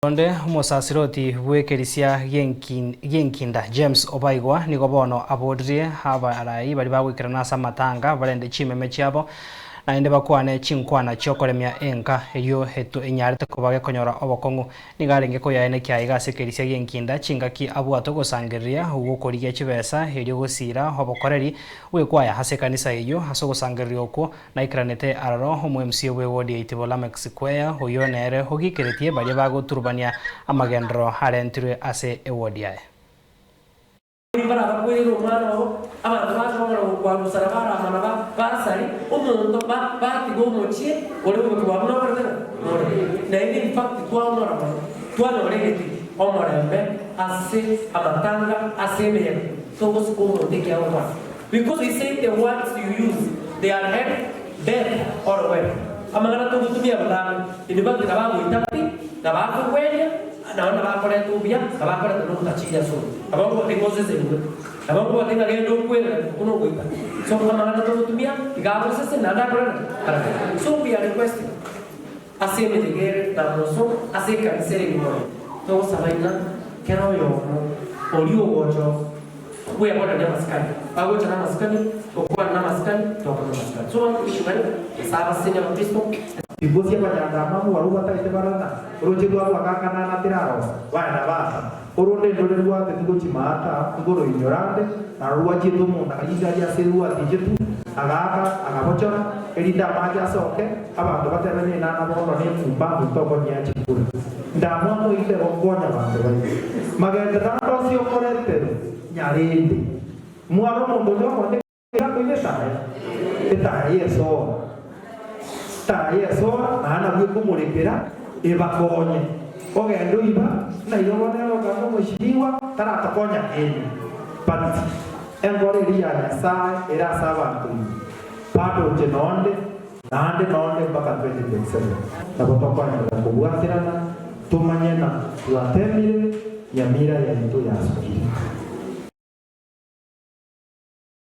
Onde musasiroti bwekerisia genkinda James Obaigwa nigo bono abodrie abarai bali bagwikirana asa matanga balende chimeme chiabo naende bakwane chinkwana chiokoremia enka eyo hetu enyarete kobage konyora obokongu nigarenge koyaene kya igasekerisia genkinda chingaki abwato gosangeria ugukorigia chibesa erio gosira obokoreri wekwaya hase kanisa eyo haso gosangeria okwo na ikranete araro omu MC we wodi itibola Mexiquea oyo nere hogikeretie bali bagoturubania amagendro harentirwe ase ewodi yae para abakwera omwana wo abantu bashobora okwarusara baramana basari omuntu batiga omochie oli okwabona obartena naye in fact twanoregeti omorembe ase amatanga ase emeyego togosika omonto ekiago twana because we say the words you use they are health, death or wealth amang'ana togotumia butano inibato nabagoita pi nabakogweria naona bakoreta ubia nabakoreta nokutachiria soro abangu batengoze zengwe abangu batenga gendo kwera kuno goita so amang'ana togotumia igabo sese nada korera so we are requesting aseme tegere na moso aseka misere ngoro to sabaina kero yo olio gojo we abona na maskani bago chana maskani okwa na maskani to kwa maskani so ishimani saba senya Kristo Ibusia banyandamamu warubata itebarana uroje dwa wakakana na tiraro wana basa uronde ndole dwa tetugo chimata ngoro ignorante na ruwa chitu munda kayida ya seruwa tijetu agaka agabochora elida maja soke abantu baterane na bono ne mumba mutoko nya chikuru ndamwa ite okonya bantu bali magendra ndo sio korete nyarinde muaro mondo no monde ko ile sae yeso sora ana bwikumurekera ebakonye ogendo iba na irobonero kamo mushiriwa taratakonya eni pati engore ria nyasaye era saba tu pato jenonde nande nonde mpaka 2027 na botokonya kubwatirana tumanyena tuatemire ya mira ya mtu ya asukiri